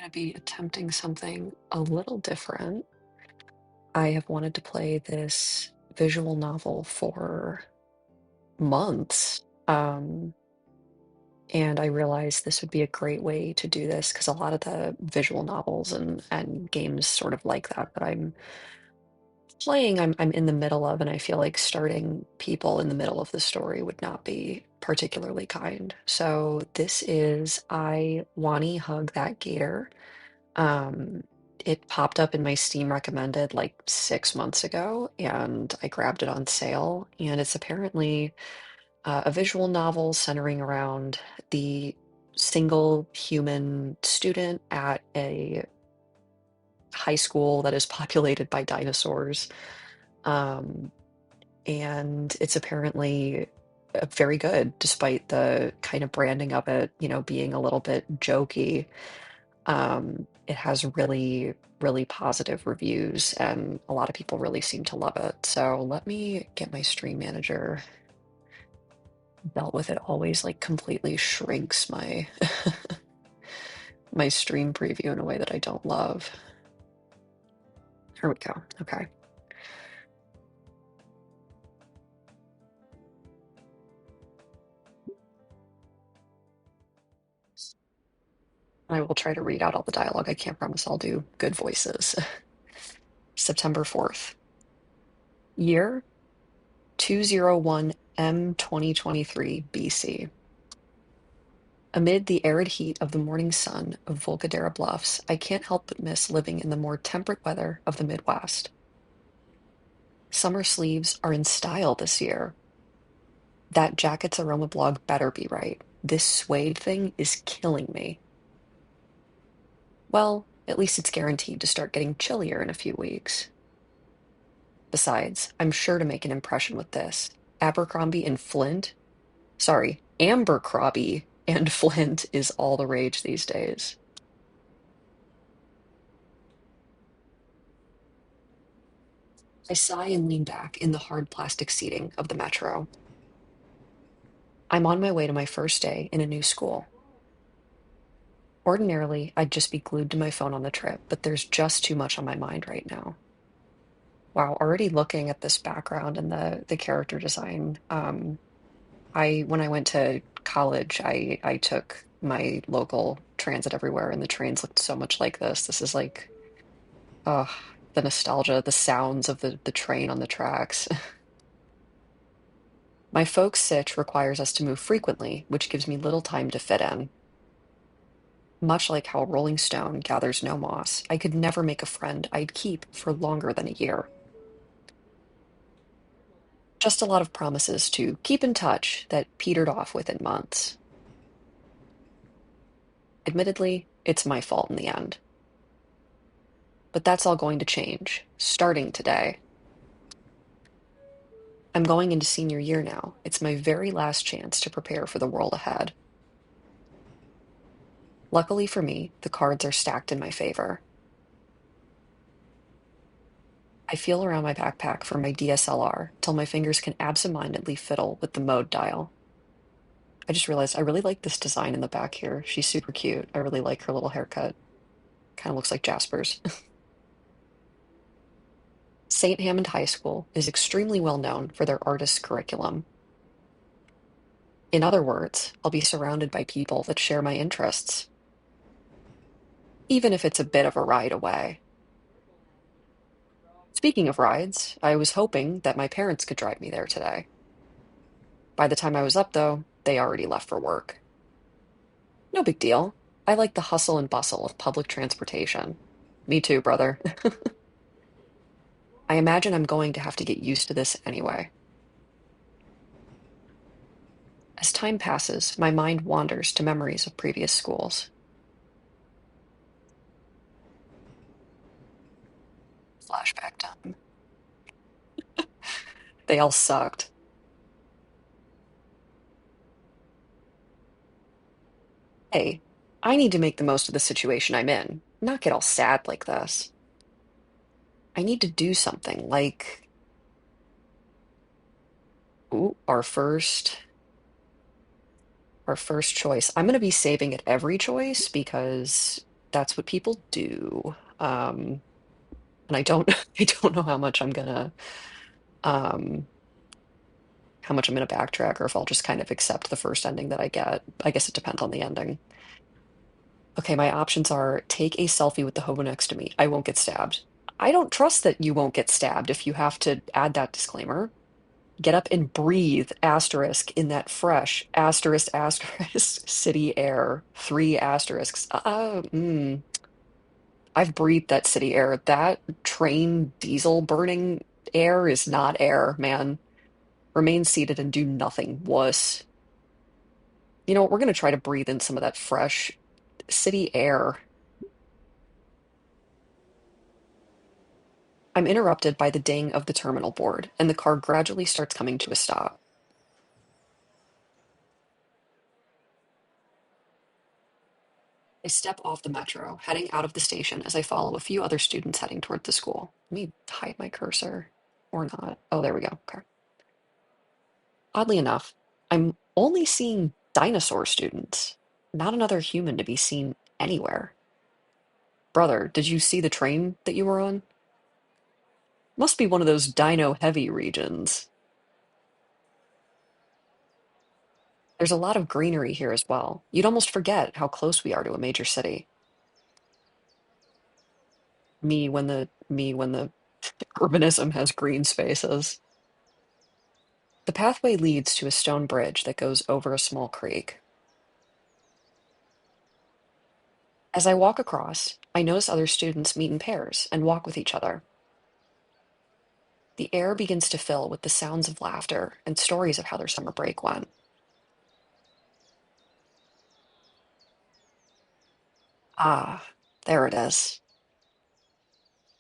Going to be attempting something a little different. I have wanted to play this visual novel for months. And I realized this would be a great way to do this because a lot of the visual novels and games sort of like that I'm playing, I'm in the middle of, and I feel like starting people in the middle of the story would not be particularly kind. So this is I Wani Hug That Gator. Um, it popped up in my Steam recommended like 6 months ago, and I grabbed it on sale. And it's apparently a visual novel centering around the single human student at a high school that is populated by dinosaurs. Um, and it's apparently very good, despite the kind of branding of it, being a little bit jokey. It has really, really positive reviews, and a lot of people really seem to love it. So let me get my stream manager. Dealt with it always like completely shrinks my my stream preview in a way that I don't love. Here we go. Okay. I will try to read out all the dialogue. I can't promise I'll do good voices. September 4th. Year 201 M 2023 BC. Amid the arid heat of the morning sun of Volcadera Bluffs, I can't help but miss living in the more temperate weather of the Midwest. Summer sleeves are in style this year. That jacket's aroma blog better be right. This suede thing is killing me. Well, at least it's guaranteed to start getting chillier in a few weeks. Besides, I'm sure to make an impression with this. Abercrombie and Flint? Sorry, Abercrombie and Flint is all the rage these days. I sigh and lean back in the hard plastic seating of the metro. I'm on my way to my first day in a new school. Ordinarily, I'd just be glued to my phone on the trip, but there's just too much on my mind right now. Wow, already looking at this background and the character design. I when I went to college, I took my local transit everywhere, and the trains looked so much like this. This is like, oh, the nostalgia, the sounds of the train on the tracks. My folks' sitch requires us to move frequently, which gives me little time to fit in. Much like how a rolling stone gathers no moss, I could never make a friend I'd keep for longer than a year. Just a lot of promises to keep in touch that petered off within months. Admittedly, it's my fault in the end. But that's all going to change, starting today. I'm going into senior year now. It's my very last chance to prepare for the world ahead. Luckily for me, the cards are stacked in my favor. I feel around my backpack for my DSLR till my fingers can absentmindedly fiddle with the mode dial. I just realized I really like this design in the back here. She's super cute. I really like her little haircut. Kind of looks like Jasper's. St. Hammond High School is extremely well known for their artist curriculum. In other words, I'll be surrounded by people that share my interests, even if it's a bit of a ride away. Speaking of rides, I was hoping that my parents could drive me there today. By the time I was up, though, they already left for work. No big deal. I like the hustle and bustle of public transportation. Me too, brother. I imagine I'm going to have to get used to this anyway. As time passes, my mind wanders to memories of previous schools. Flashback time. They all sucked. Hey, I need to make the most of the situation I'm in, not get all sad like this. I need to do something like, ooh, our first choice. I'm going to be saving at every choice because That's what people do. And I don't I don't know um how much I'm gonna backtrack or if I'll just kind of accept the first ending that I get. I guess it depends on the ending. Okay, my options are take a selfie with the hobo next to me. I won't get stabbed. I don't trust that you won't get stabbed if you have to add that disclaimer. Get up and breathe, asterisk, in that fresh, asterisk, asterisk, city air. Three asterisks. I've breathed that city air. That train diesel burning air is not air, man. Remain seated and do nothing. Wuss. You know what? We're going to try to breathe in some of that fresh city air. I'm interrupted by the ding of the terminal board, and the car gradually starts coming to a stop. I step off the metro, heading out of the station as I follow a few other students heading toward the school. Let me hide my cursor. Or not. Oh, there we go. Okay. Oddly enough, I'm only seeing dinosaur students, not another human to be seen anywhere. Brother, did you see the train that you were on? Must be one of those dino-heavy regions. There's a lot of greenery here as well. You'd almost forget how close we are to a major city. Me when the urbanism has green spaces. The pathway leads to a stone bridge that goes over a small creek. As I walk across, I notice other students meet in pairs and walk with each other. The air begins to fill with the sounds of laughter and stories of how their summer break went. Ah, there it is.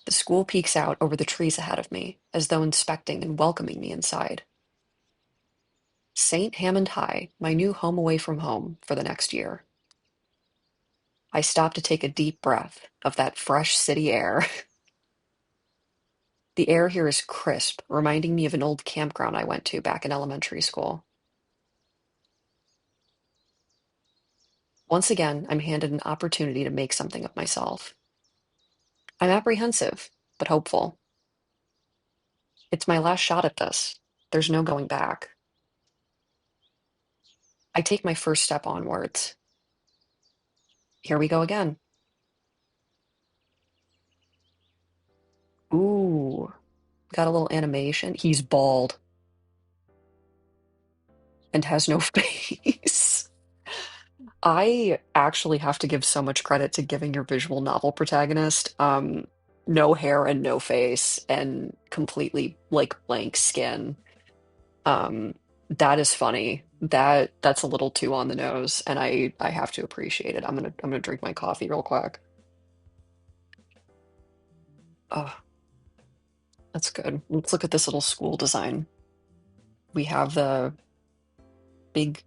The school peeks out over the trees ahead of me, as though inspecting and welcoming me inside. St. Hammond High, my new home away from home for the next year. I stop to take a deep breath of that fresh city air. The air here is crisp, reminding me of an old campground I went to back in elementary school. Once again, I'm handed an opportunity to make something of myself. I'm apprehensive, but hopeful. It's my last shot at this. There's no going back. I take my first step onwards. Here we go again. Ooh, got a little animation. He's bald and has no face. I actually have to give so much credit to giving your visual novel protagonist no hair and no face and completely like blank skin. Um, that is funny. That's a little too on the nose, and I have to appreciate it. I'm gonna drink my coffee real quick. Oh, that's good. Let's look at this little school design. We have the big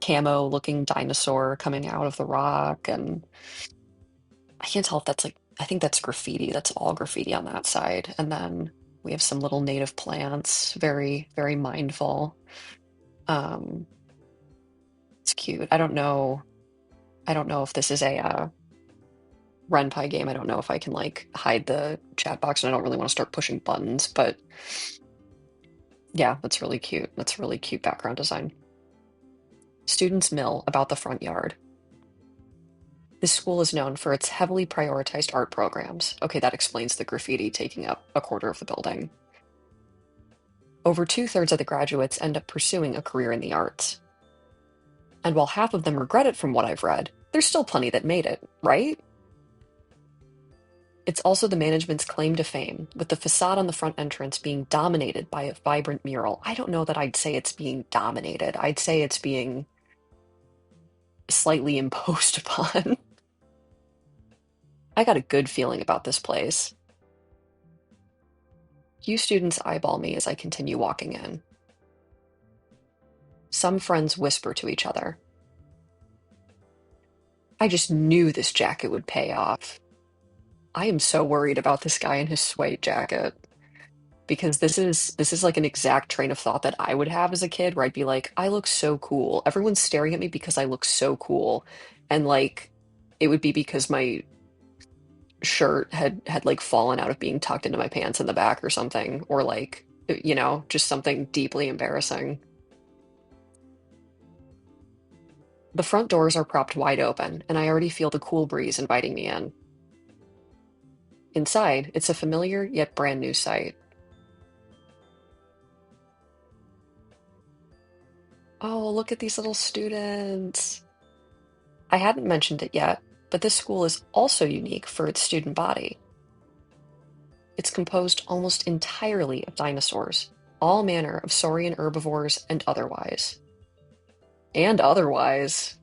camo looking dinosaur coming out of the rock, and I can't tell if that's like, I think that's graffiti. That's all graffiti on that side. And then we have some little native plants, very, very mindful. Um, it's cute. I don't know if this is a Ren'Py game. I don't know if I can like hide the chat box, and I don't really want to start pushing buttons, but yeah, that's really cute. That's really cute background design. Students mill about the front yard. This school is known for its heavily prioritized art programs. Okay, that explains the graffiti taking up a quarter of the building. Over two-thirds of the graduates end up pursuing a career in the arts. And while half of them regret it from what I've read, there's still plenty that made it, right? It's also the management's claim to fame, with the facade on the front entrance being dominated by a vibrant mural. I don't know that I'd say it's being dominated. I'd say it's being slightly imposed upon. I got a good feeling about this place. Few students eyeball me as I continue walking in. Some friends whisper to each other. I just knew this jacket would pay off. I am so worried about this guy in his suede jacket because this is like an exact train of thought that I would have as a kid where I'd be like, I look so cool. Everyone's staring at me because I look so cool. And like it would be because my shirt had like fallen out of being tucked into my pants in the back or something, or like, just something deeply embarrassing. The front doors are propped wide open, and I already feel the cool breeze inviting me in. Inside, it's a familiar yet brand new sight. Oh, look at these little students. I hadn't mentioned it yet, but this school is also unique for its student body. It's composed almost entirely of dinosaurs, all manner of saurian herbivores and otherwise. And otherwise.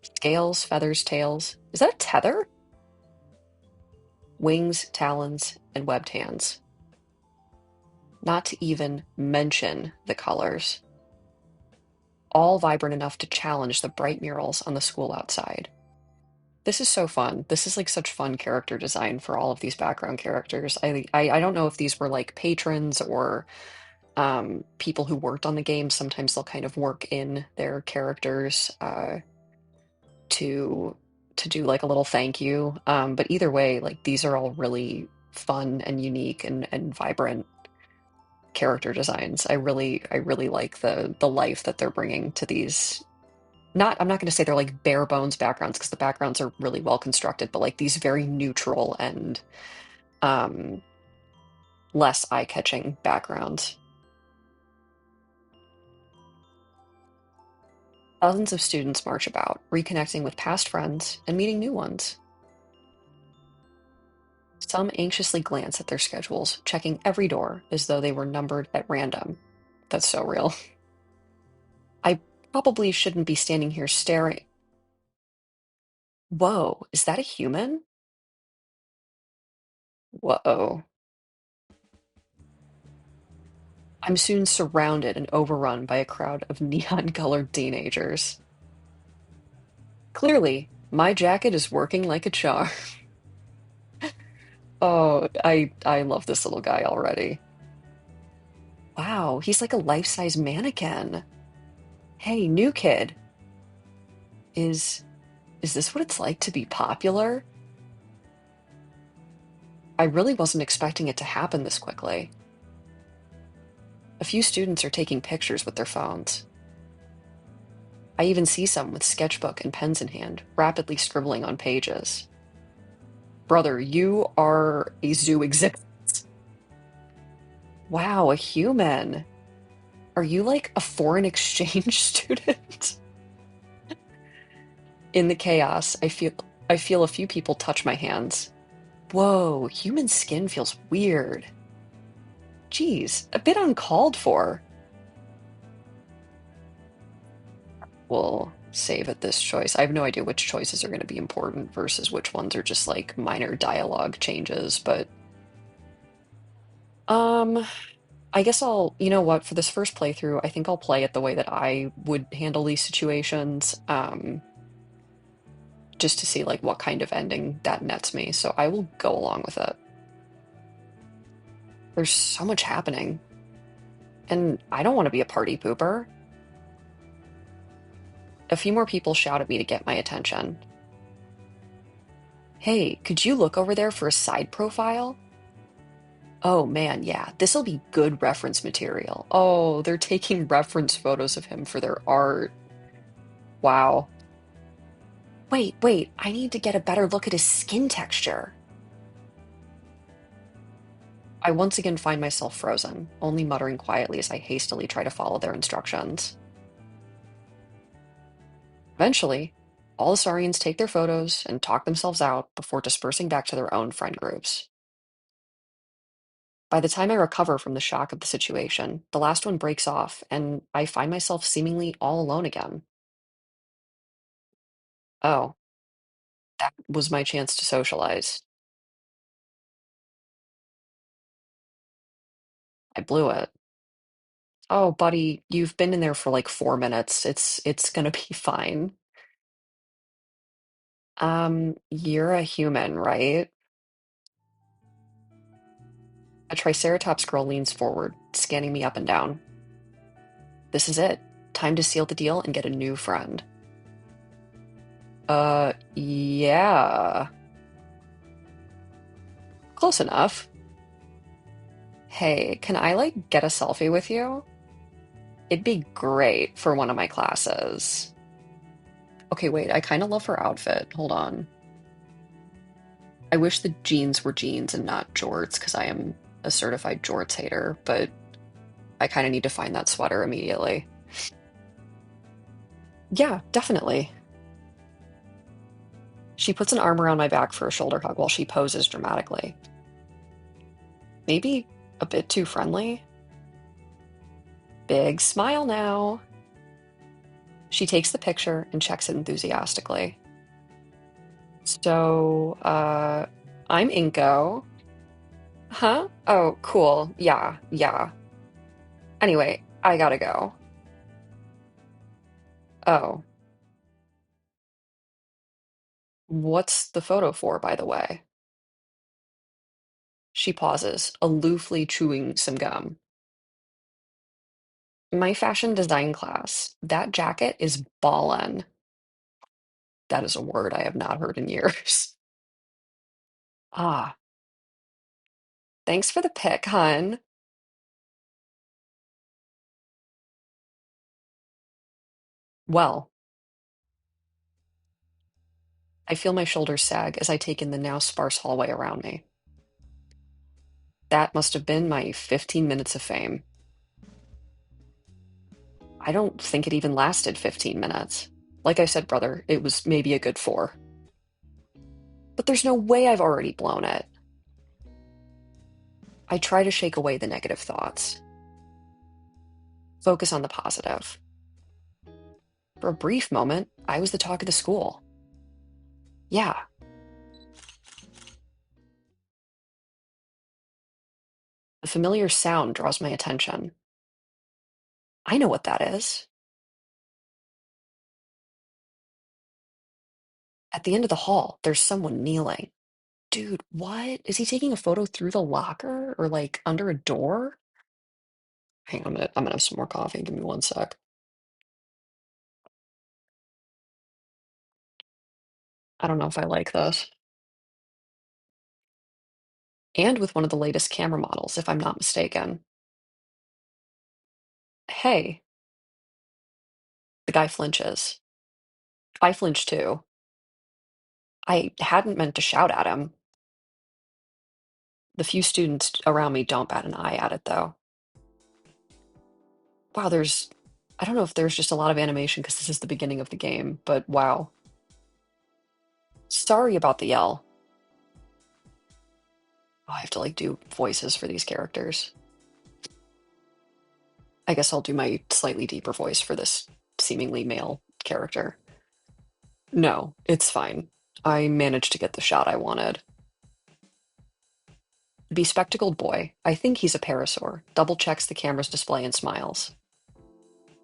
Scales, feathers, tails. Is that a tether? Wings, talons, and webbed hands. Not to even mention the colors. All vibrant enough to challenge the bright murals on the school outside. This is so fun. This is like such fun character design for all of these background characters. I don't know if these were like patrons or people who worked on the game. Sometimes they'll kind of work in their characters to do like a little thank you. But either way, like these are all really fun and unique and vibrant character designs. I really like the life that they're bringing to these. I'm not going to say they're like bare bones backgrounds because the backgrounds are really well constructed, but like these very neutral and um, less eye-catching backgrounds. Thousands of students march about, reconnecting with past friends and meeting new ones. Some anxiously glance at their schedules, checking every door as though they were numbered at random. That's so real. I probably shouldn't be standing here staring. Whoa, is that a human? Whoa. I'm soon surrounded and overrun by a crowd of neon-colored teenagers. Clearly, my jacket is working like a charm. Oh, I love this little guy already. Wow, he's like a life-size mannequin. Hey, new kid, is is this what it's like to be popular? I really wasn't expecting it to happen this quickly. A few students are taking pictures with their phones. I even see some with sketchbook and pens in hand, rapidly scribbling on pages. Brother, you are a zoo exhibit. Wow, a human. Are you like a foreign exchange student? In the chaos, I feel a few people touch my hands. Whoa, human skin feels weird. Geez, a bit uncalled for. We'll save at this choice. I have no idea which choices are going to be important versus which ones are just like minor dialogue changes, but um I guess you know what, for this first playthrough, I think I'll play it the way that I would handle these situations, just to see like what kind of ending that nets me. So I will go along with it. There's so much happening, and I don't want to be a party pooper. A few more people shout at me to get my attention. Hey, could you look over there for a side profile? Oh man, yeah, this'll be good reference material. Oh, they're taking reference photos of him for their art. Wow. Wait, I need to get a better look at his skin texture. I once again find myself frozen, only muttering quietly as I hastily try to follow their instructions. Eventually, all the Saurians take their photos and talk themselves out before dispersing back to their own friend groups. By the time I recover from the shock of the situation, the last one breaks off, and I find myself seemingly all alone again. Oh, that was my chance to socialize. I blew it. Oh, buddy, you've been in there for like 4 minutes. It's gonna be fine. You're a human, right? A Triceratops girl leans forward, scanning me up and down. This is it. Time to seal the deal and get a new friend. Yeah. Close enough. Hey, can I like get a selfie with you? It'd be great for one of my classes. Okay, wait, I kind of love her outfit. Hold on. I wish the jeans were jeans and not jorts because I am a certified jorts hater, but I kind of need to find that sweater immediately. Yeah, definitely. She puts an arm around my back for a shoulder hug while she poses dramatically. Maybe a bit too friendly. Big smile now. She takes the picture and checks it enthusiastically. So, I'm Inco. Huh? Oh, cool. Yeah, yeah. Anyway, I gotta go. Oh, what's the photo for, by the way? She pauses, aloofly chewing some gum. My fashion design class. That jacket is ballin'. That is a word I have not heard in years. Ah, thanks for the pic, hun. Well, I feel my shoulders sag as I take in the now sparse hallway around me. That must have been my 15 minutes of fame. I don't think it even lasted 15 minutes. Like I said, brother, it was maybe a good 4. But there's no way I've already blown it. I try to shake away the negative thoughts. Focus on the positive. For a brief moment, I was the talk of the school. Yeah, the familiar sound draws my attention. I know what that is. At the end of the hall, there's someone kneeling. Dude, what? Is he taking a photo through the locker or like under a door? Hang on a minute. I'm gonna have some more coffee. Give me one sec. I don't know if I like this. And with one of the latest camera models, if I'm not mistaken. Hey, the guy flinches. I flinch too. I hadn't meant to shout at him. The few students around me don't bat an eye at it, though. Wow, I don't know if there's just a lot of animation because this is the beginning of the game, but wow. Sorry about the yell. Oh, I have to like do voices for these characters. I guess I'll do my slightly deeper voice for this seemingly male character. No, it's fine. I managed to get the shot I wanted. The bespectacled boy, I think he's a parasaur, double checks the camera's display and smiles.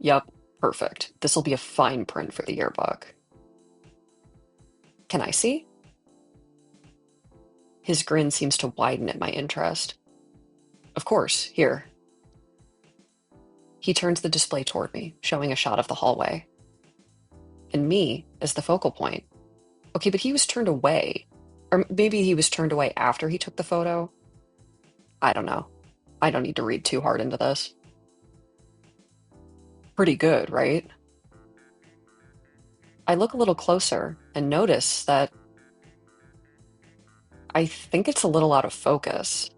Yup, perfect. This'll be a fine print for the yearbook. Can I see? His grin seems to widen at my interest. Of course, here. He turns the display toward me, showing a shot of the hallway. And me as the focal point. Okay, but he was turned away. Or maybe he was turned away after he took the photo. I don't know. I don't need to read too hard into this. Pretty good, right? I look a little closer and notice that I think it's a little out of focus.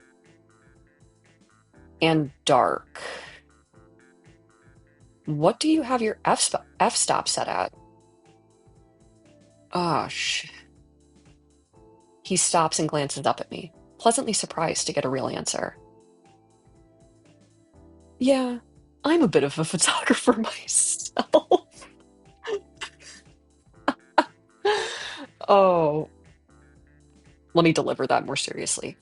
And dark. What do you have your f-stop set at? Ah, He stops and glances up at me, pleasantly surprised to get a real answer. Yeah, I'm a bit of a photographer myself. Oh, let me deliver that more seriously.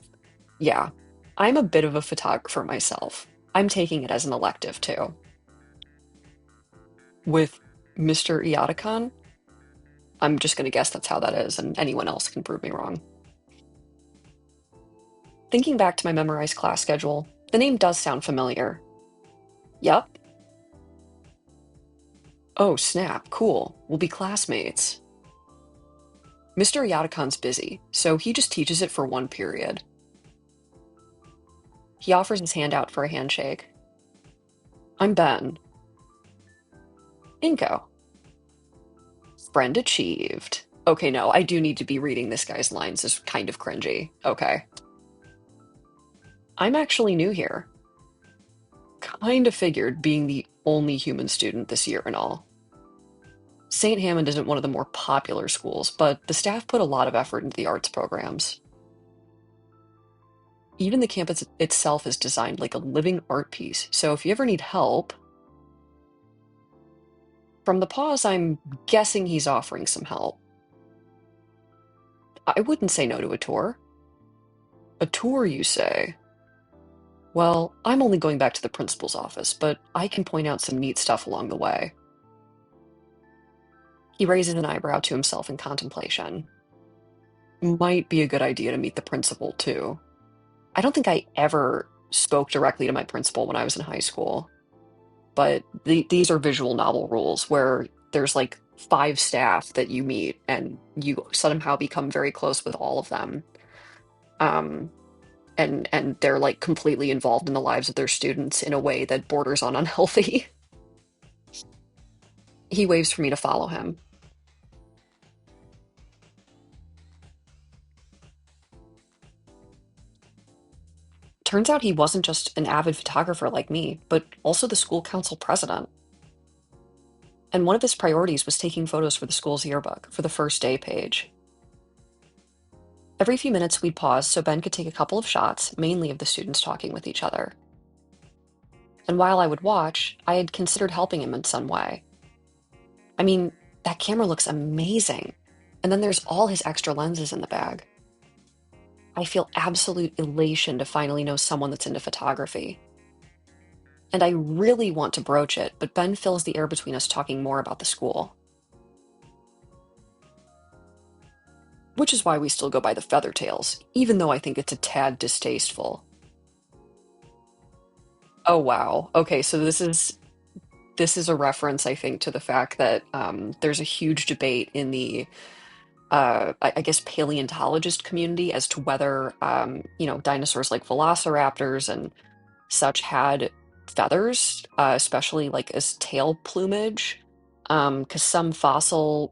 Yeah, I'm a bit of a photographer myself. I'm taking it as an elective too. With Mr. Iatakan, I'm just going to guess that's how that is, and anyone else can prove me wrong. Thinking back to my memorized class schedule, the name does sound familiar. Yup. Oh, snap, cool. We'll be classmates. Mr. Yatakan's busy, so he just teaches it for one period. He offers his hand out for a handshake. I'm Ben. Inco. Friend achieved. Okay, no, I do need to be reading this guy's lines is kind of cringy. Okay. I'm actually new here. Kind of figured being the only human student this year and all. St. Hammond isn't one of the more popular schools, but the staff put a lot of effort into the arts programs. Even the campus itself is designed like a living art piece, so if you ever need help, from the pause, I'm guessing he's offering some help. I wouldn't say no to a tour. A tour, you say? Well, I'm only going back to the principal's office, but I can point out some neat stuff along the way. He raises an eyebrow to himself in contemplation. Might be a good idea to meet the principal, too. I don't think I ever spoke directly to my principal when I was in high school, but these are visual novel rules where there's like five staff that you meet and you somehow become very close with all of them. Um, and they're like completely involved in the lives of their students in a way that borders on unhealthy. He waves for me to follow him. Turns out he wasn't just an avid photographer like me, but also the school council president. And one of his priorities was taking photos for the school's yearbook for the first day page. Every few minutes we'd pause so Ben could take a couple of shots, mainly of the students talking with each other. And while I would watch, I had considered helping him in some way. I mean, that camera looks amazing. And then there's all his extra lenses in the bag. I feel absolute elation to finally know someone that's into photography. And I really want to broach it, but Ben fills the air between us talking more about the school. Which is why we still go by the Feathertails, even though I think it's a tad distasteful. Oh wow. Okay, so this is a reference, I think, to the fact that there's a huge debate in the I guess paleontologist community as to whether dinosaurs like velociraptors and such had feathers, especially like as tail plumage, because some fossils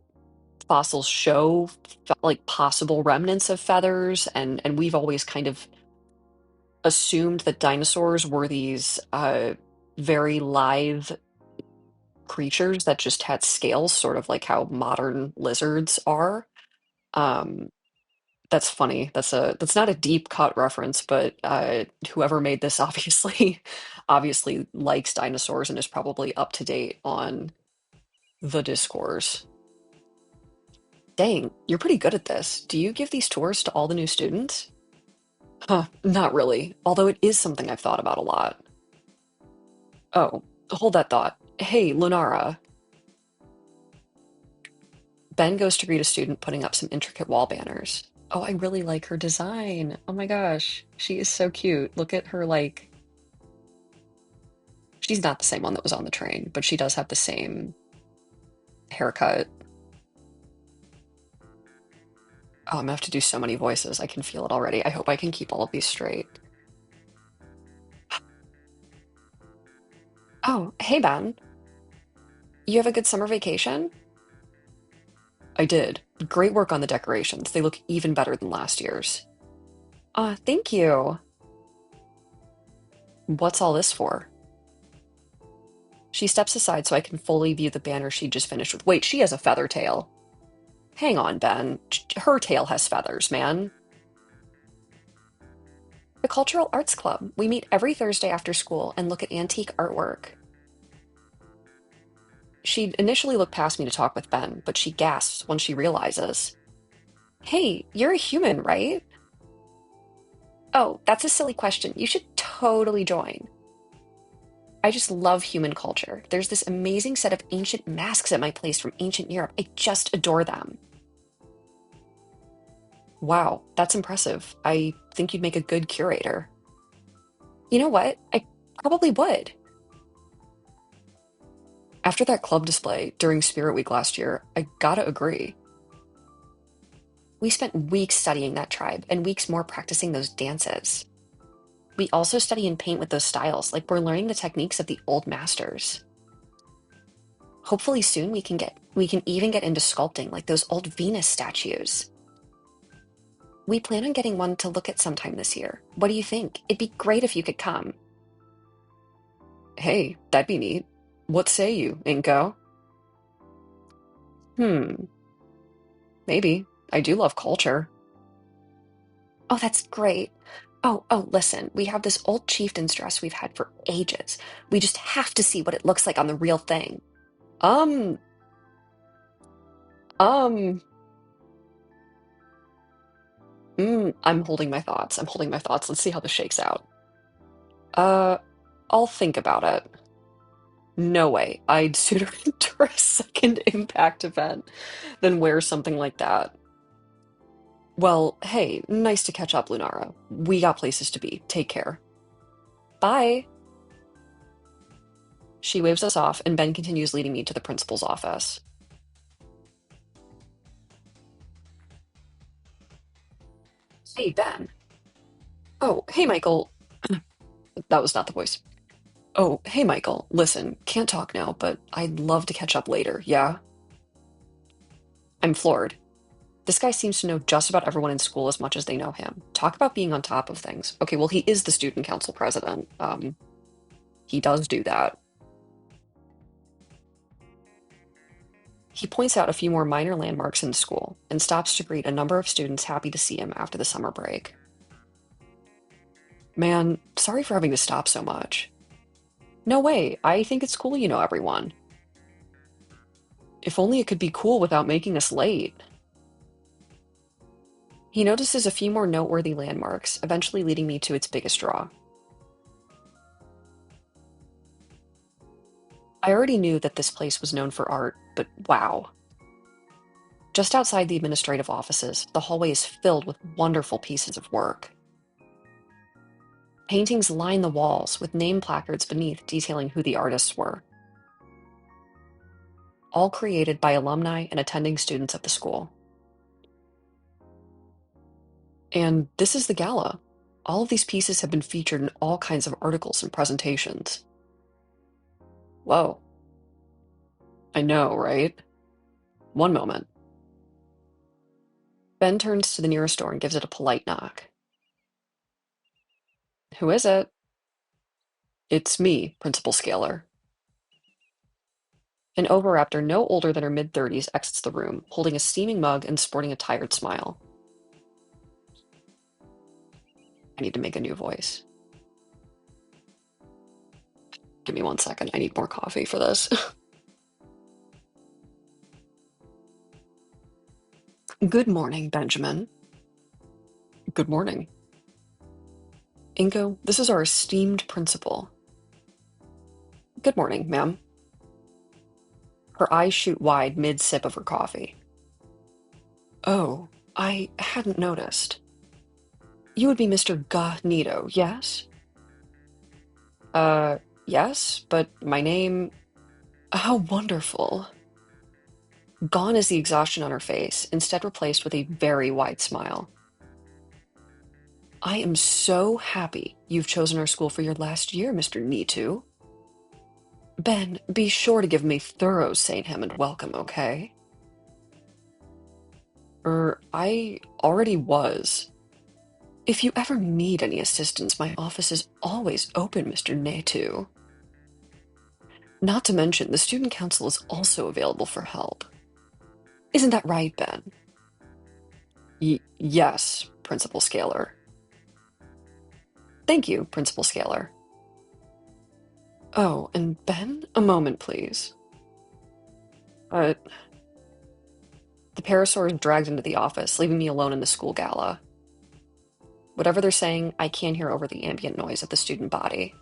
show like possible remnants of feathers, and we've always kind of assumed that dinosaurs were these very lithe creatures that just had scales, sort of like how modern lizards are. Um, that's funny. That's not a deep cut reference, but whoever made this obviously likes dinosaurs and is probably up to date on the discourse. Dang, you're pretty good at this. Do you give these tours to all the new students? Huh, not really, although it is something I've thought about a lot. Oh, hold that thought. Hey, Lunara. Ben goes to greet a student putting up some intricate wall banners. Oh, I really like her design. Oh my gosh, she is so cute. Look at her, like, she's not the same one that was on the train, but she does have the same haircut. Oh, I'm gonna have to do so many voices. I can feel it already. I hope I can keep all of these straight. Oh, hey Ben. You have a good summer vacation? I did. Great work on the decorations. They look even better than last year's. Thank you. What's all this for? She steps aside so I can fully view the banner she just finished with. Wait, she has a feather tail. Hang on, Ben. Her tail has feathers, man. The Cultural Arts Club. We meet every Thursday after school and look at antique artwork. She initially looked past me to talk with Ben, but she gasps when she realizes, hey, you're a human, right? Oh, that's a silly question. You should totally join. I just love human culture. There's this amazing set of ancient masks at my place from ancient Europe. I just adore them. Wow, that's impressive. I think you'd make a good curator. You know what? I probably would. After that club display during Spirit Week last year, I gotta agree. We spent weeks studying that tribe and weeks more practicing those dances. We also study and paint with those styles, like we're learning the techniques of the old masters. Hopefully soon we can even get into sculpting like those old Venus statues. We plan on getting one to look at sometime this year. What do you think? It'd be great if you could come. Hey, that'd be neat. What say you, Inco? Hmm, maybe. I do love culture. Oh, that's great. Listen, we have this old chieftain's dress we've had for ages. We just have to see what it looks like on the real thing. Um, um, I'm holding my thoughts. I'm holding my thoughts. Let's see how this shakes out. Uh, I'll think about it. No way. I'd sooner endure a second impact event than wear something like that. Well, hey, nice to catch up, Lunara. We got places to be. Take care. Bye. She waves us off, and Ben continues leading me to the principal's office. Hey, Ben. Oh, hey, Michael. That was not the voice. Oh, hey, Michael. Listen, can't talk now, but I'd love to catch up later, yeah? I'm floored. This guy seems to know just about everyone in school as much as they know him. Talk about being on top of things. Okay, well, he is the student council president. He does do that. He points out a few more minor landmarks in the school and stops to greet a number of students happy to see him after the summer break. Man, sorry for having to stop so much. No way, I think it's cool you know everyone. If only it could be cool without making us late. He notices a few more noteworthy landmarks, eventually leading me to its biggest draw. I already knew that this place was known for art, but wow. Just outside the administrative offices, the hallway is filled with wonderful pieces of work. Paintings line the walls with name placards beneath detailing who the artists were. All created by alumni and attending students of the school. And this is the gala. All of these pieces have been featured in all kinds of articles and presentations. Whoa. I know, right? One moment. Ben turns to the nearest door and gives it a polite knock. Who is it? It's me, Principal Scalar. An Oviraptor no older than her mid-30s exits the room, holding a steaming mug and sporting a tired smile. I need to make a new voice. Give me 1 second. I need more coffee for this. Good morning, Benjamin. Good morning. Inco, this is our esteemed principal. Good morning, ma'am. Her eyes shoot wide mid-sip of her coffee. Oh, I hadn't noticed. You would be Mr. Gahnito, yes? Uh, yes, but my name... How wonderful. Gone is the exhaustion on her face, instead replaced with a very wide smile. I am so happy you've chosen our school for your last year, Mr. Nitu. Ben, be sure to give me thorough St. Hammond welcome, okay? I already was. If you ever need any assistance, my office is always open, Mr. Netu. Not to mention, the student council is also available for help. Isn't that right, Ben? Yes, Principal Scalar. Thank you, Principal Scalar. Oh, and Ben, a moment, please. Uh, the Parasaur is dragged into the office, leaving me alone in the school gala. Whatever they're saying, I can't hear over the ambient noise of the student body.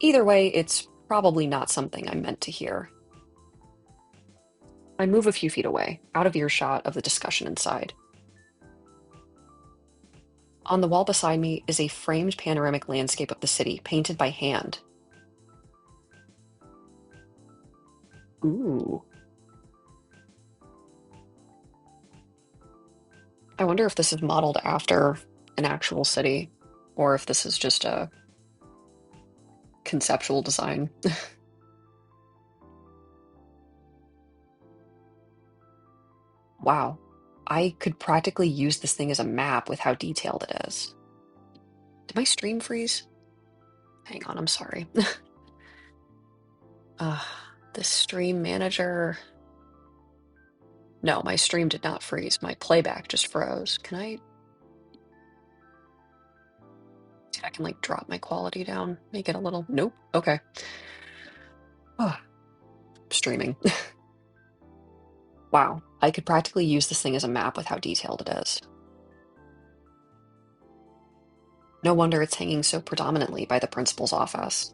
Either way, it's probably not something I'm meant to hear. I move a few feet away, out of earshot of the discussion inside. On the wall beside me is a framed panoramic landscape of the city, painted by hand. Ooh. I wonder if this is modeled after an actual city or if this is just a conceptual design. Wow. I could practically use this thing as a map with how detailed it is. Did my stream freeze? Hang on, I'm sorry. Uh, the stream manager. No, my stream did not freeze. My playback just froze. Can I see if I can like drop my quality down? Make it a little. Nope. Okay. Oh, streaming. Wow. I could practically use this thing as a map with how detailed it is. No wonder it's hanging so predominantly by the principal's office.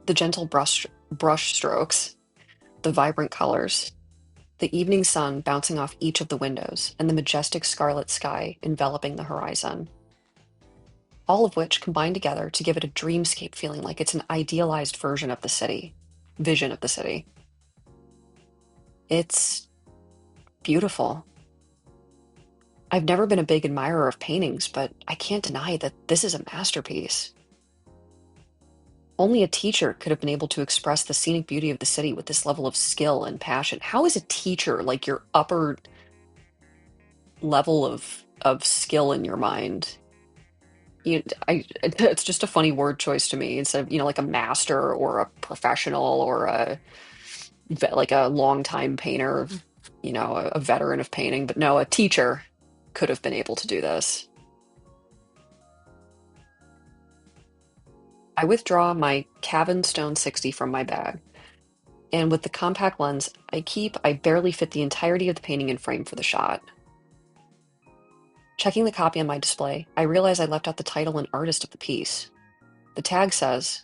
The gentle brush strokes, the vibrant colors, the evening sun bouncing off each of the windows, and the majestic scarlet sky enveloping the horizon. All of which combine together to give it a dreamscape feeling like it's an idealized vision of the city. It's beautiful. I've never been a big admirer of paintings, but I can't deny that this is a masterpiece. Only a teacher could have been able to express the scenic beauty of the city with this level of skill and passion. How is a teacher like your upper level of skill in your mind? It's just a funny word choice to me instead of, like a master or a professional or like a longtime painter, a veteran of painting. But no, a teacher could have been able to do this. I withdraw my Cavan Stone 60 from my bag, and with the compact lens I barely fit the entirety of the painting in frame for the shot. Checking the copy on my display, I realize I left out the title and artist of the piece. The tag says,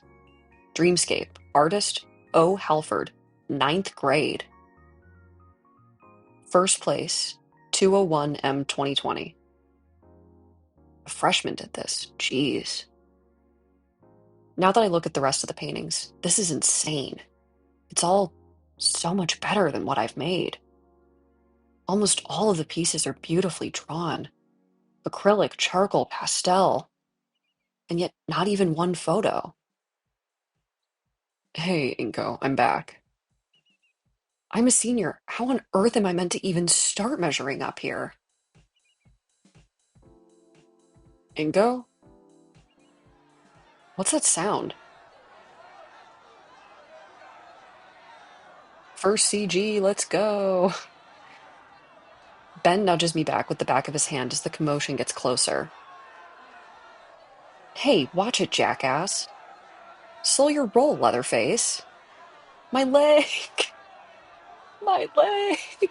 Dreamscape, artist O. Halford, ninth grade. First place, 201M 2020. A freshman did this. Jeez. Now that I look at the rest of the paintings, this is insane. It's all so much better than what I've made. Almost all of the pieces are beautifully drawn. Acrylic, charcoal, pastel, and yet not even one photo. Hey, Inco, I'm back. I'm a senior. How on earth am I meant to even start measuring up here? Inco? What's that sound? First CG, let's go. Ben nudges me back with the back of his hand as the commotion gets closer. Hey, watch it, jackass. Slow your roll, Leatherface. My leg! My leg!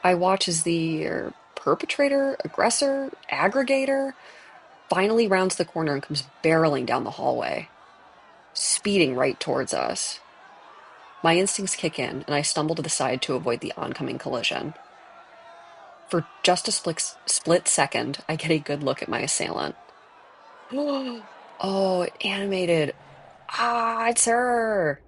I watch as the perpetrator, aggressor, aggregator finally rounds the corner and comes barreling down the hallway, speeding right towards us. My instincts kick in, and I stumble to the side to avoid the oncoming collision. For just a split second, I get a good look at my assailant. Oh, it animated. Ah, it's her!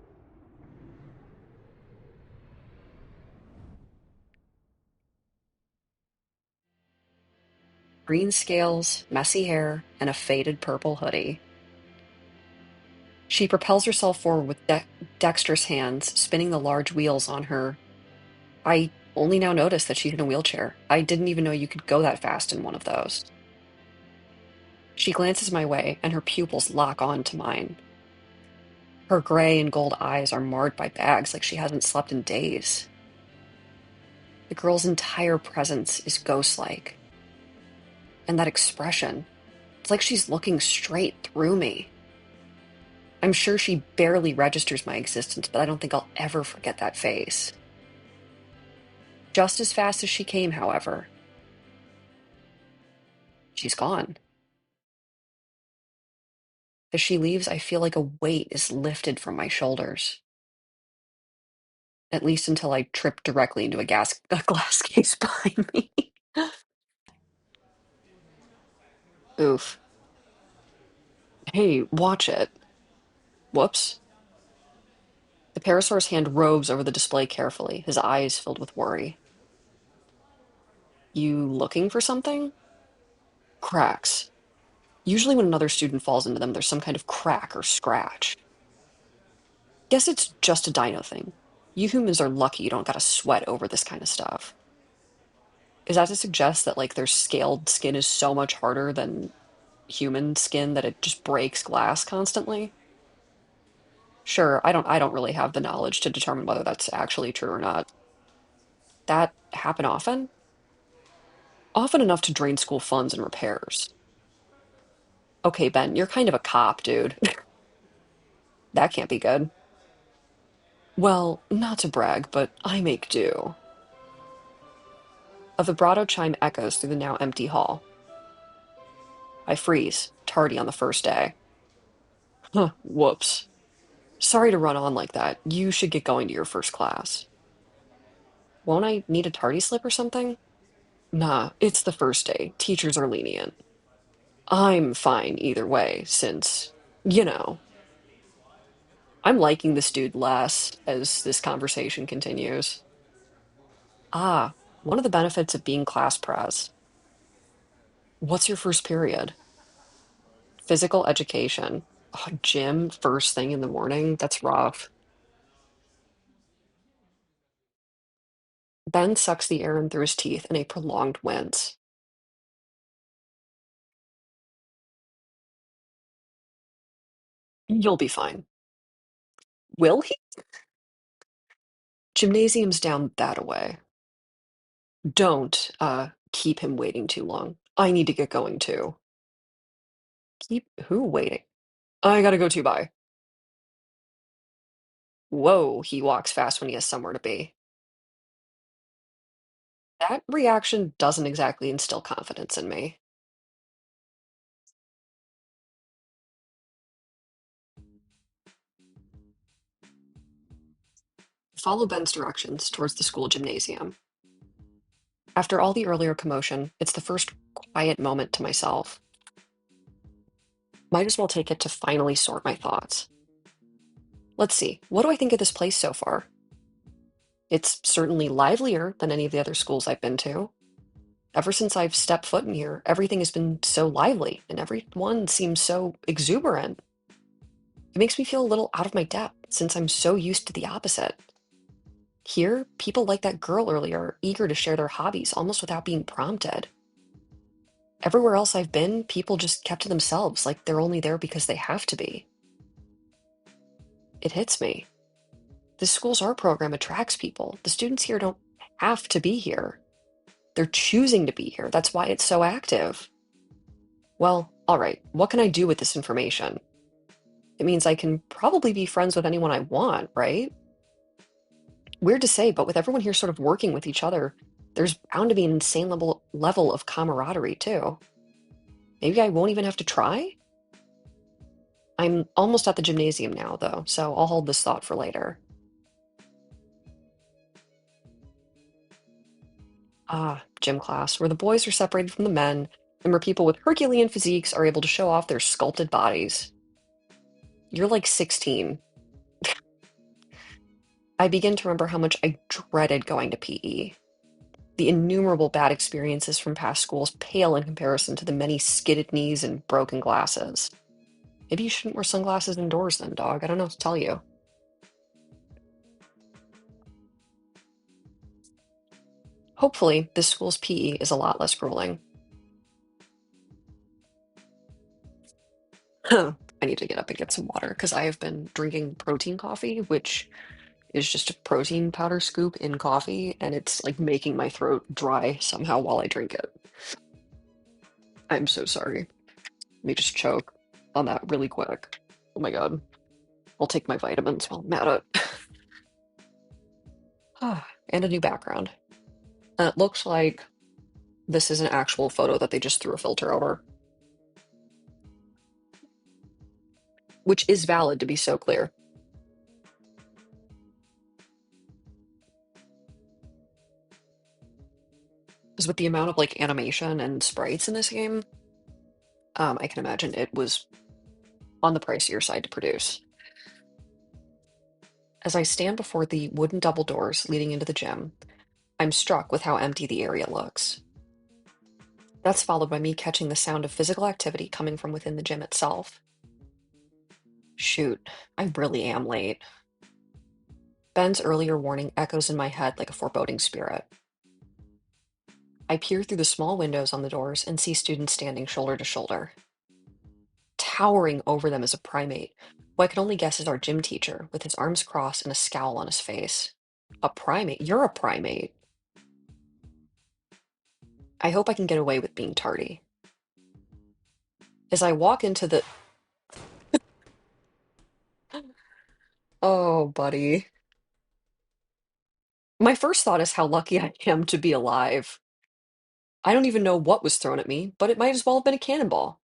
Green scales, messy hair, and a faded purple hoodie. She propels herself forward with dexterous hands, spinning the large wheels on her. I only now notice that she's in a wheelchair. I didn't even know you could go that fast in one of those. She glances my way, and her pupils lock on to mine. Her gray and gold eyes are marred by bags like she hasn't slept in days. The girl's entire presence is ghost-like. And that expression, it's like she's looking straight through me. I'm sure she barely registers my existence, but I don't think I'll ever forget that face. Just as fast as she came, however, she's gone. As she leaves, I feel like a weight is lifted from my shoulders. At least until I trip directly into a glass case behind me. Oof. Hey, watch it. Whoops. The parasaur's hand roves over the display carefully, his eyes filled with worry. You looking for something? Cracks. Usually when another student falls into them, there's some kind of crack or scratch. Guess it's just a dino thing. You humans are lucky you don't gotta sweat over this kind of stuff. Is that to suggest that like their scaled skin is so much harder than human skin that it just breaks glass constantly? Sure, I don't really have the knowledge to determine whether that's actually true or not. That happen often? Often enough to drain school funds and repairs. Okay, Ben, you're kind of a cop, dude. That can't be good. Well, not to brag, but I make do. A vibrato chime echoes through the now empty hall. I freeze, tardy on the first day. Huh, whoops. Sorry to run on like that. You should get going to your first class. Won't I need a tardy slip or something? Nah, it's the first day. Teachers are lenient. I'm fine either way, since, you know, I'm liking this dude less as this conversation continues. Ah, one of the benefits of being class pres. What's your first period? Physical education. Oh, gym first thing in the morning? That's rough. Ben sucks the air in through his teeth in a prolonged wince. You'll be fine. Will he? Gymnasium's down that away. Don't, keep him waiting too long. I need to get going too. Keep who waiting? I gotta go too, bye. Whoa, he walks fast when he has somewhere to be. That reaction doesn't exactly instill confidence in me. Follow Ben's directions towards the school gymnasium. After all the earlier commotion, it's the first quiet moment to myself. Might as well take it to finally sort my thoughts. Let's see, what do I think of this place so far? It's certainly livelier than any of the other schools I've been to. Ever since I've stepped foot in here, everything has been so lively and everyone seems so exuberant. It makes me feel a little out of my depth since I'm so used to the opposite. Here, people like that girl earlier are eager to share their hobbies almost without being prompted. Everywhere else I've been, people just kept to themselves, like they're only there because they have to be. It hits me. This school's art program attracts people. The students here don't have to be here. They're choosing to be here. That's why it's so active. Well, all right, what can I do with this information? It means I can probably be friends with anyone I want, right? Weird to say, but with everyone here sort of working with each other, there's bound to be an insane level of camaraderie too. Maybe I won't even have to try? I'm almost at the gymnasium now, though, so I'll hold this thought for later. Ah, gym class, where the boys are separated from the men, and where people with Herculean physiques are able to show off their sculpted bodies. You're like 16. I begin to remember how much I dreaded going to PE. The innumerable bad experiences from past schools pale in comparison to the many skidded knees and broken glasses. Maybe you shouldn't wear sunglasses indoors then, dog. I don't know what to tell you. Hopefully, this school's PE is a lot less grueling. I need to get up and get some water because I have been drinking protein coffee, which is just a protein powder scoop in coffee, and it's like making my throat dry somehow while I drink it. I'm so sorry. Let me just choke on that really quick. Oh my God. I'll take my vitamins while I'm at it. And a new background. And it looks like this is an actual photo that they just threw a filter over, which is valid to be so clear. Because with the amount of like animation and sprites in this game, I can imagine it was on the pricier side to produce. As I stand before the wooden double doors leading into the gym, I'm struck with how empty the area looks. That's followed by me catching the sound of physical activity coming from within the gym itself. Shoot, I really am late. Ben's earlier warning echoes in my head like a foreboding spirit. I peer through the small windows on the doors and see students standing shoulder to shoulder. Towering over them is a primate, who I can only guess is our gym teacher, with his arms crossed and a scowl on his face. A primate? You're a primate. I hope I can get away with being tardy. As I walk into the. Oh, buddy. My first thought is how lucky I am to be alive. I don't even know what was thrown at me, but it might as well have been a cannonball.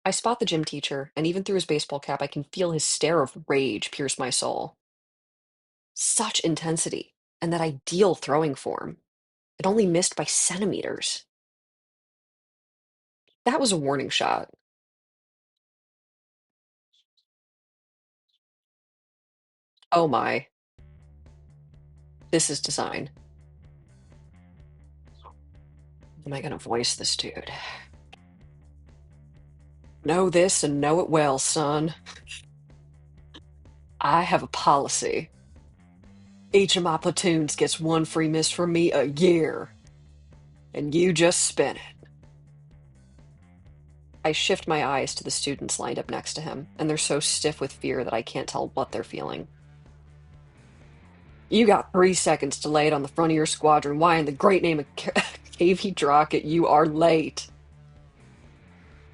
I spot the gym teacher, and even through his baseball cap, I can feel his stare of rage pierce my soul. Such intensity, and that ideal throwing form. It only missed by centimeters. That was a warning shot. Oh my, this is design. Am I gonna voice this dude? Know this and know it well, son. I have a policy. Each of my platoons gets one free miss from me a year, and you just spent it. I shift my eyes to the students lined up next to him, and they're so stiff with fear that I can't tell what they're feeling. You got 3 seconds to lay it on the front of your squadron. Why, in the great name of KV Drocket, you are late.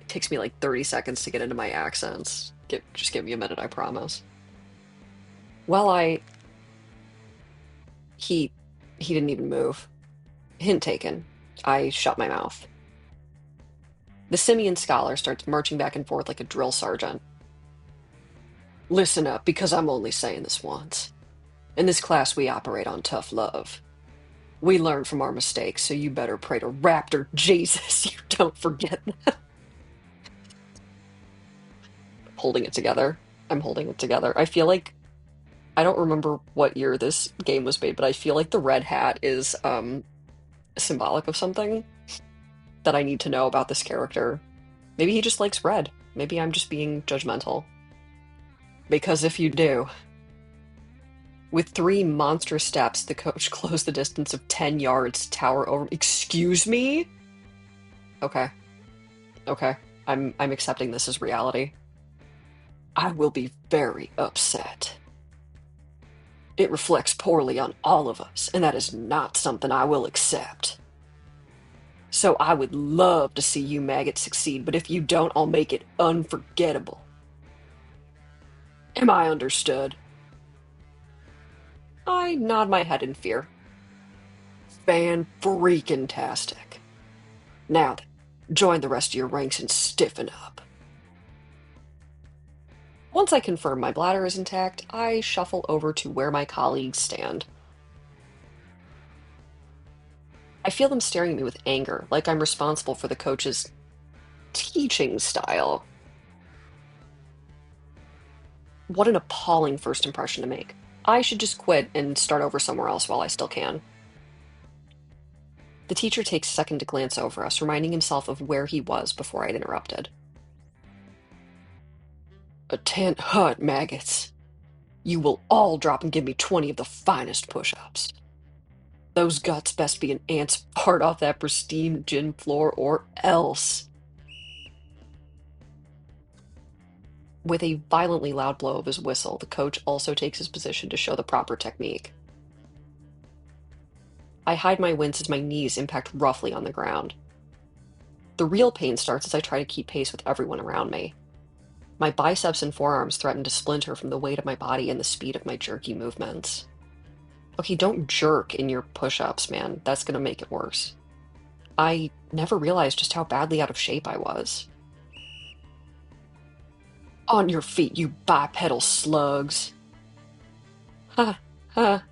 It takes me like 30 seconds to get into my accents. Just give me a minute, I promise. Well, he he didn't even move. Hint taken. I shut my mouth. The simian scholar starts marching back and forth like a drill sergeant. Listen up, because I'm only saying this once. In this class, we operate on tough love. We learn from our mistakes, so you better pray to Raptor Jesus you don't forget that. Holding it together. I'm holding it together. I feel like I don't remember what year this game was made, but I feel like the red hat is symbolic of something that I need to know about this character. Maybe he just likes red. Maybe I'm just being judgmental. Because if you do, with 3 monstrous steps, the coach closed the distance of 10 yards to tower over. Excuse me? Okay. Okay. I'm accepting this as reality. I will be very upset. It reflects poorly on all of us, and that is not something I will accept. So I would love to see you maggots succeed, but if you don't, I'll make it unforgettable. Am I understood? I nod my head in fear. Fan-freaking-tastic. Now then, join the rest of your ranks and stiffen up. Once I confirm my bladder is intact, I shuffle over to where my colleagues stand. I feel them staring at me with anger, like I'm responsible for the coach's teaching style. What an appalling first impression to make. I should just quit and start over somewhere else while I still can. The teacher takes a second to glance over us, reminding himself of where he was before I'd interrupted. A tent hut, maggots. You will all drop and give me 20 of the finest push-ups. Those guts best be an ant's part off that pristine gym floor or else. With a violently loud blow of his whistle, the coach also takes his position to show the proper technique. I hide my wince as my knees impact roughly on the ground. The real pain starts as I try to keep pace with everyone around me. My biceps and forearms threaten to splinter from the weight of my body and the speed of my jerky movements. Okay, don't jerk in your push-ups, man. That's gonna make it worse. I never realized just how badly out of shape I was. On your feet, you bipedal slugs. Ha, ha.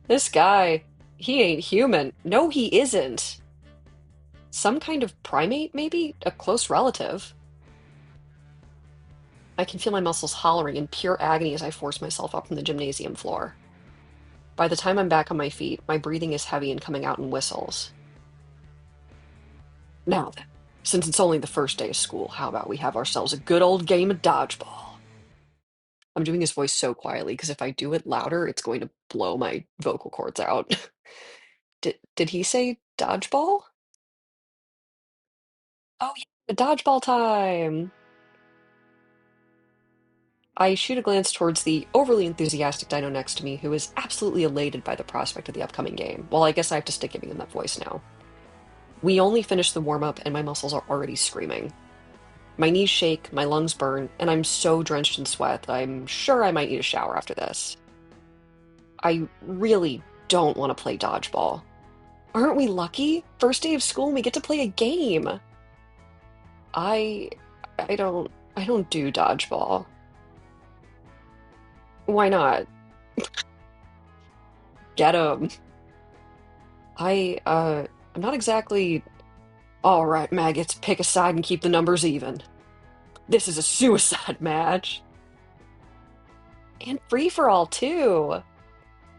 This guy, he ain't human. No, he isn't. Some kind of primate, maybe? A close relative. I can feel my muscles hollering in pure agony as I force myself up from the gymnasium floor. By the time I'm back on my feet, my breathing is heavy and coming out in whistles. Now then, since it's only the first day of school, how about we have ourselves a good old game of dodgeball? I'm doing his voice so quietly because if I do it louder, it's going to blow my vocal cords out. Did he say dodgeball? Oh yeah, dodgeball time. I shoot a glance towards the overly enthusiastic dino next to me, who is absolutely elated by the prospect of the upcoming game. Well, I guess I have to stick giving him that voice now. We only finished the warm-up and my muscles are already screaming. My knees shake, my lungs burn, and I'm so drenched in sweat that I'm sure I might need a shower after this. I really don't want to play dodgeball. Aren't we lucky? First day of school and we get to play a game. I I don't do dodgeball. Why not? Get 'em. I'm not exactly all right, maggots, pick a side and keep the numbers even. This is a suicide match. And free for all too.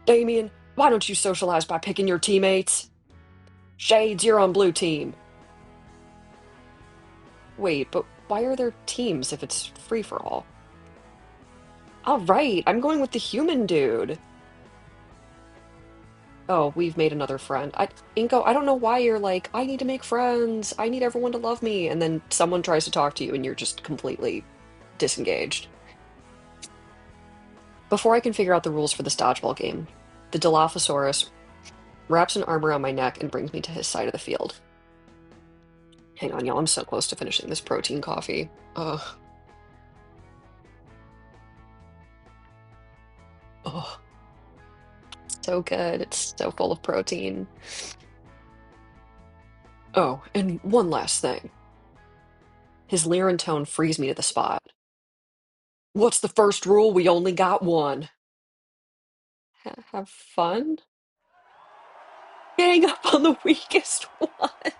Damien, why don't you socialize by picking your teammates? Shades, you're on blue team. Wait, but why are there teams if it's free for all? All right, I'm going with the human dude. Oh, we've made another friend. Inko, I don't know why you're like, I need to make friends. I need everyone to love me. And then someone tries to talk to you and you're just completely disengaged. Before I can figure out the rules for this dodgeball game, the Dilophosaurus wraps an arm around my neck and brings me to his side of the field. Hang on, y'all, I'm so close to finishing this protein coffee. Ugh. Oh, so good. It's so full of protein. Oh, and one last thing. His leer and tone frees me to the spot. What's the first rule? We only got one. Have fun? Gang up on the weakest one.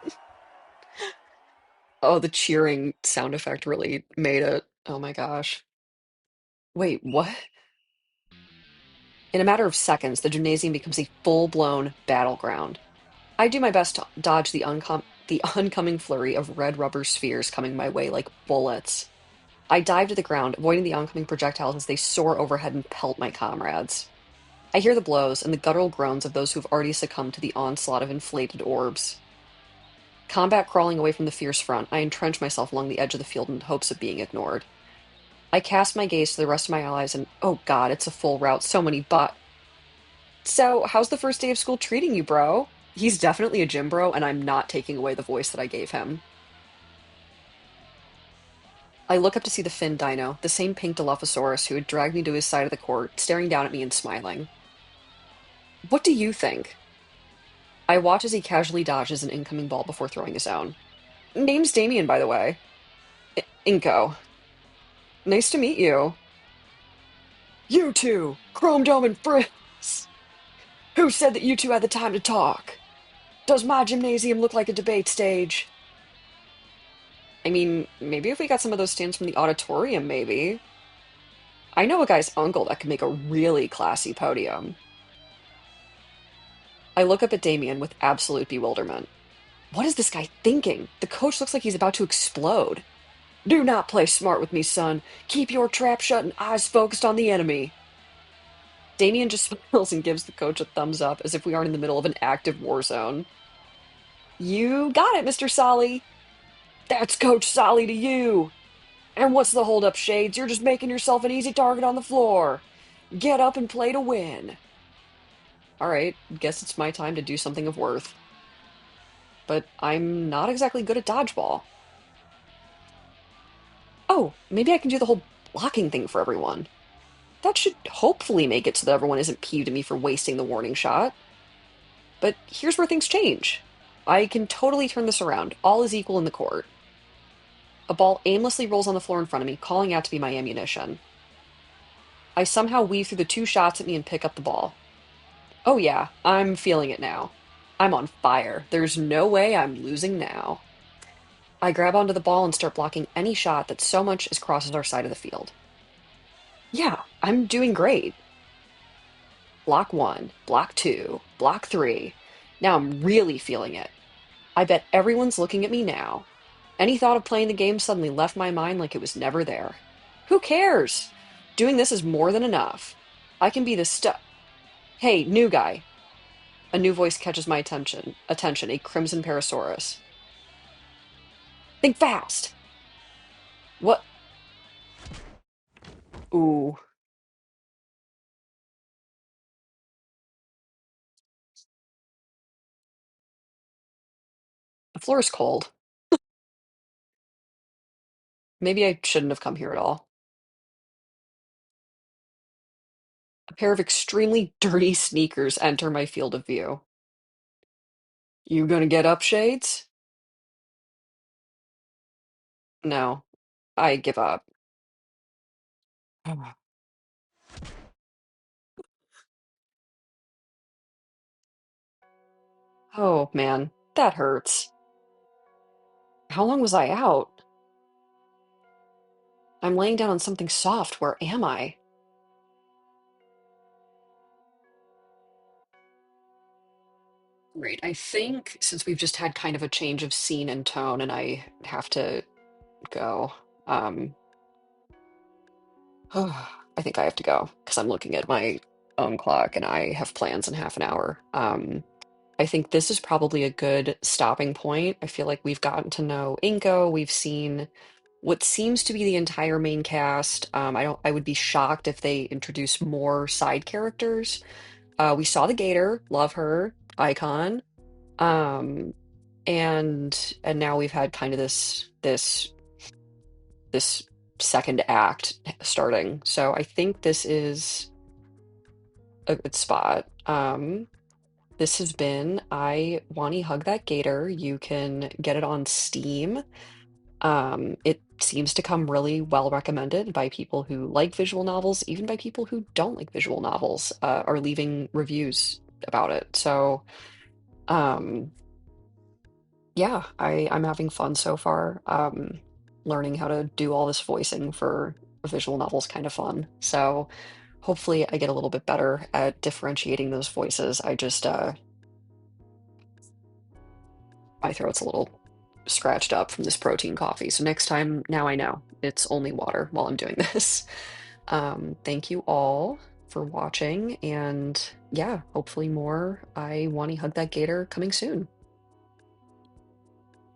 Oh, the cheering sound effect really made it. Oh my gosh. Wait, what? In a matter of seconds, the gymnasium becomes a full-blown battleground. I do my best to dodge the oncoming flurry of red rubber spheres coming my way like bullets. I dive to the ground, avoiding the oncoming projectiles as they soar overhead and pelt my comrades. I hear the blows and the guttural groans of those who've already succumbed to the onslaught of inflated orbs. Combat crawling away from the fierce front, I entrench myself along the edge of the field in hopes of being ignored. I cast my gaze to the rest of my allies and, oh god, it's a full rout, so many So, how's the first day of school treating you, bro? He's definitely a gym bro, and I'm not taking away the voice that I gave him. I look up to see the fin dino, the same pink Dilophosaurus who had dragged me to his side of the court, staring down at me and smiling. What do you think? I watch as he casually dodges an incoming ball before throwing his own. Name's Damien, by the way. Inco. Nice to meet you. You two! Chrome Dome and Frizz! Who said that you two had the time to talk? Does my gymnasium look like a debate stage? I mean, maybe if we got some of those stands from the auditorium, maybe. I know a guy's uncle that could make a really classy podium. I look up at Damien with absolute bewilderment. What is this guy thinking? The coach looks like he's about to explode. Do not play smart with me, son. Keep your trap shut and eyes focused on the enemy. Damien just smiles and gives the coach a thumbs up as if we aren't in the middle of an active war zone. You got it, Mr. Solly. That's Coach Solly to you. And what's the hold up, Shades? You're just making yourself an easy target on the floor. Get up and play to win. All right, guess it's my time to do something of worth. But I'm not exactly good at dodgeball. Oh, maybe I can do the whole blocking thing for everyone. That should hopefully make it so that everyone isn't peeved at me for wasting the warning shot. But here's where things change. I can totally turn this around. All is equal in the court. A ball aimlessly rolls on the floor in front of me, calling out to be my ammunition. I somehow weave through the two shots at me and pick up the ball. Oh yeah, I'm feeling it now. I'm on fire. There's no way I'm losing now. I grab onto the ball and start blocking any shot that so much as crosses our side of the field. Yeah, I'm doing great. Block one, block two, block three. Now I'm really feeling it. I bet everyone's looking at me now. Any thought of playing the game suddenly left my mind like it was never there. Who cares? Doing this is more than enough. I can be the Hey, new guy. A new voice catches my attention, a crimson parasaurus. Think fast. What? Ooh, the floor is cold. Maybe I shouldn't have come here at all. A pair of extremely dirty sneakers enter my field of view. You gonna get up, Shades? No, I give up. Oh man, that hurts. How long was I out? I'm laying down on something soft. Where am I? Right, I think since we've just had kind of a change of scene and tone and I have to go, um, I think I have to go because I'm looking at my own clock and I have plans in half an hour. I think this is probably a good stopping point. I feel like we've gotten to know Inco. We've seen what seems to be the entire main cast. I would be shocked if they introduce more side characters. We saw the Gator, love her, icon. Um, and now we've had kind of this second act starting. So I think this is a good spot. This has been I Wani Hug That Gator. You can get it on Steam. It seems to come really well recommended by people who like visual novels, even by people who don't like visual novels, are leaving reviews about it. So, um, yeah, I'm having fun so far. Learning how to do all this voicing for a visual novel is kind of fun. So hopefully I get a little bit better at differentiating those voices. My throat's a little scratched up from this protein coffee. So next time, now I know it's only water while I'm doing this. Thank you all for watching, and yeah, hopefully more I Want to Hug That Gator coming soon.